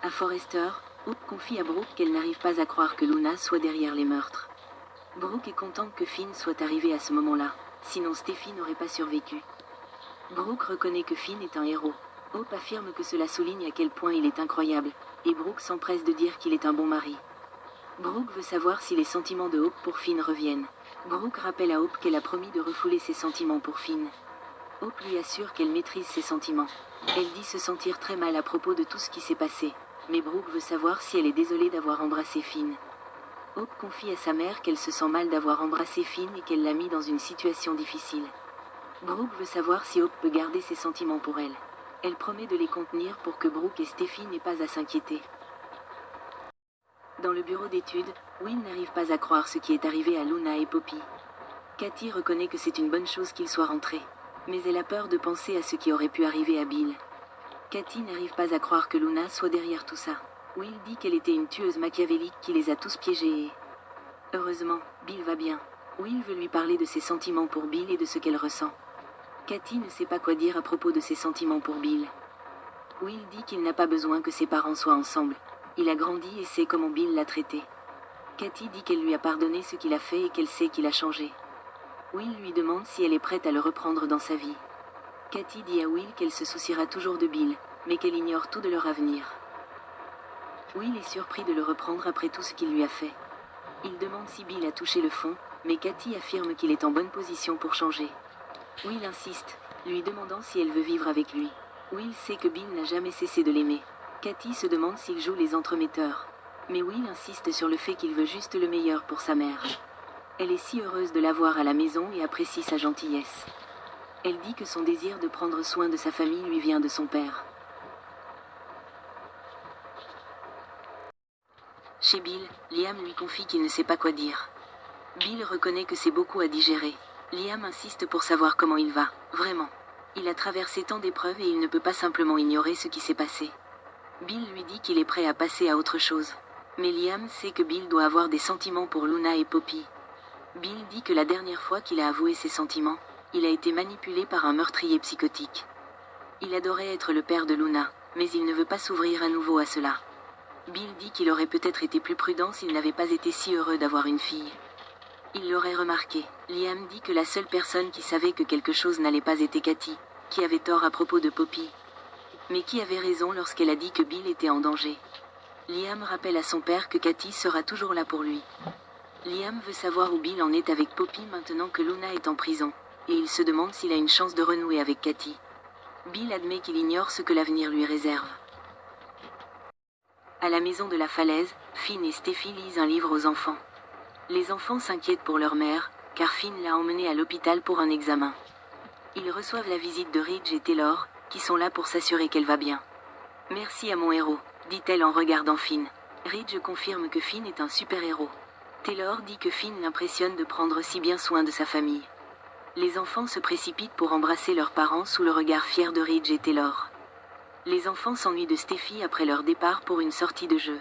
À Forrester, Hope confie à Brooke qu'elle n'arrive pas à croire que Luna soit derrière les meurtres. Brooke est contente que Finn soit arrivé à ce moment-là, sinon Steffi n'aurait pas survécu. Brooke reconnaît que Finn est un héros. Hope affirme que cela souligne à quel point il est incroyable, et Brooke s'empresse de dire qu'il est un bon mari. Brooke veut savoir si les sentiments de Hope pour Finn reviennent. Brooke rappelle à Hope qu'elle a promis de refouler ses sentiments pour Finn. Hope lui assure qu'elle maîtrise ses sentiments. Elle dit se sentir très mal à propos de tout ce qui s'est passé, mais Brooke veut savoir si elle est désolée d'avoir embrassé Finn. Hope confie à sa mère qu'elle se sent mal d'avoir embrassé Finn et qu'elle l'a mis dans une situation difficile. Brooke veut savoir si Hope peut garder ses sentiments pour elle. Elle promet de les contenir pour que Brooke et Steffi n'aient pas à s'inquiéter. Dans le bureau d'études, Will n'arrive pas à croire ce qui est arrivé à Luna et Poppy. Cathy reconnaît que c'est une bonne chose qu'ils soient rentrés, mais elle a peur de penser à ce qui aurait pu arriver à Bill. Cathy n'arrive pas à croire que Luna soit derrière tout ça. Will dit qu'elle était une tueuse machiavélique qui les a tous piégés et... Heureusement, Bill va bien. Will veut lui parler de ses sentiments pour Bill et de ce qu'elle ressent. Cathy ne sait pas quoi dire à propos de ses sentiments pour Bill. Will dit qu'il n'a pas besoin que ses parents soient ensemble. Il a grandi et sait comment Bill l'a traité. Cathy dit qu'elle lui a pardonné ce qu'il a fait et qu'elle sait qu'il a changé. Will lui demande si elle est prête à le reprendre dans sa vie. Cathy dit à Will qu'elle se souciera toujours de Bill, mais qu'elle ignore tout de leur avenir. Will est surpris de le reprendre après tout ce qu'il lui a fait. Il demande si Bill a touché le fond, mais Cathy affirme qu'il est en bonne position pour changer. Will insiste, lui demandant si elle veut vivre avec lui. Will sait que Bill n'a jamais cessé de l'aimer. Cathy se demande s'il joue les entremetteurs. Mais Will insiste sur le fait qu'il veut juste le meilleur pour sa mère. Elle est si heureuse de l'avoir à la maison et apprécie sa gentillesse. Elle dit que son désir de prendre soin de sa famille lui vient de son père. Chez Bill, Liam lui confie qu'il ne sait pas quoi dire. Bill reconnaît que c'est beaucoup à digérer. Liam insiste pour savoir comment il va, vraiment. Il a traversé tant d'épreuves et il ne peut pas simplement ignorer ce qui s'est passé. Bill lui dit qu'il est prêt à passer à autre chose. Mais Liam sait que Bill doit avoir des sentiments pour Luna et Poppy. Bill dit que la dernière fois qu'il a avoué ses sentiments, il a été manipulé par un meurtrier psychotique. Il adorait être le père de Luna, mais il ne veut pas s'ouvrir à nouveau à cela. Bill dit qu'il aurait peut-être été plus prudent s'il n'avait pas été si heureux d'avoir une fille. Il l'aurait remarqué. Liam dit que la seule personne qui savait que quelque chose n'allait pas était Cathy, qui avait tort à propos de Poppy. Mais qui avait raison lorsqu'elle a dit que Bill était en danger. Liam rappelle à son père que Cathy sera toujours là pour lui. Liam veut savoir où Bill en est avec Poppy maintenant que Luna est en prison, et il se demande s'il a une chance de renouer avec Cathy. Bill admet qu'il ignore ce que l'avenir lui réserve. À la maison de la falaise, Finn et Steffi lisent un livre aux enfants. Les enfants s'inquiètent pour leur mère, car Finn l'a emmenée à l'hôpital pour un examen. Ils reçoivent la visite de Ridge et Taylor, qui sont là pour s'assurer qu'elle va bien. « Merci à mon héros », dit-elle en regardant Finn. Ridge confirme que Finn est un super-héros. Taylor dit que Finn l'impressionne de prendre si bien soin de sa famille. Les enfants se précipitent pour embrasser leurs parents sous le regard fier de Ridge et Taylor. Les enfants s'ennuient de Steffi après leur départ pour une sortie de jeu.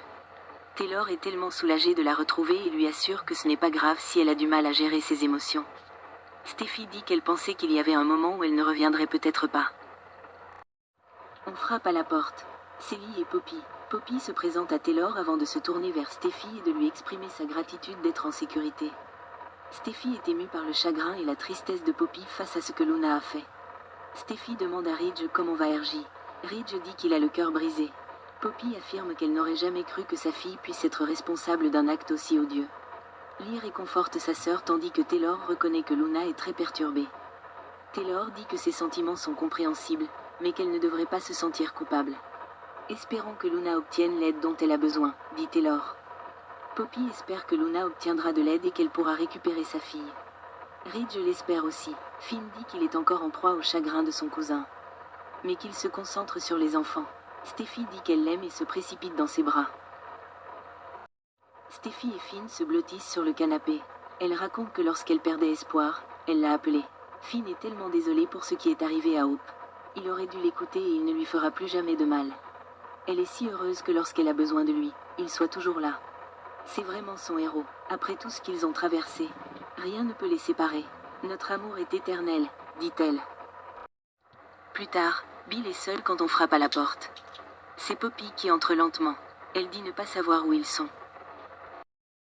Taylor est tellement soulagée de la retrouver et lui assure que ce n'est pas grave si elle a du mal à gérer ses émotions. Steffi dit qu'elle pensait qu'il y avait un moment où elle ne reviendrait peut-être pas. On frappe à la porte. Célie et Poppy. Poppy se présente à Taylor avant de se tourner vers Steffi et de lui exprimer sa gratitude d'être en sécurité. Steffi est émue par le chagrin et la tristesse de Poppy face à ce que Luna a fait. Steffi demande à Ridge comment va RJ. Ridge dit qu'il a le cœur brisé. Poppy affirme qu'elle n'aurait jamais cru que sa fille puisse être responsable d'un acte aussi odieux. Lee réconforte sa sœur tandis que Taylor reconnaît que Luna est très perturbée. Taylor dit que ses sentiments sont compréhensibles, mais qu'elle ne devrait pas se sentir coupable. Espérons que Luna obtienne l'aide dont elle a besoin, dit Taylor. Poppy espère que Luna obtiendra de l'aide et qu'elle pourra récupérer sa fille. Ridge l'espère aussi. Finn dit qu'il est encore en proie au chagrin de son cousin, mais qu'il se concentre sur les enfants. Steffi dit qu'elle l'aime et se précipite dans ses bras. Steffi et Finn se blottissent sur le canapé. Elle raconte que lorsqu'elle perdait espoir, elle l'a appelé. Finn est tellement désolé pour ce qui est arrivé à Hope. Il aurait dû l'écouter et il ne lui fera plus jamais de mal. Elle est si heureuse que lorsqu'elle a besoin de lui, il soit toujours là. C'est vraiment son héros. Après tout ce qu'ils ont traversé, rien ne peut les séparer. Notre amour est éternel, dit-elle. Plus tard, Bill est seul quand on frappe à la porte. C'est Poppy qui entre lentement. Elle dit ne pas savoir où ils sont.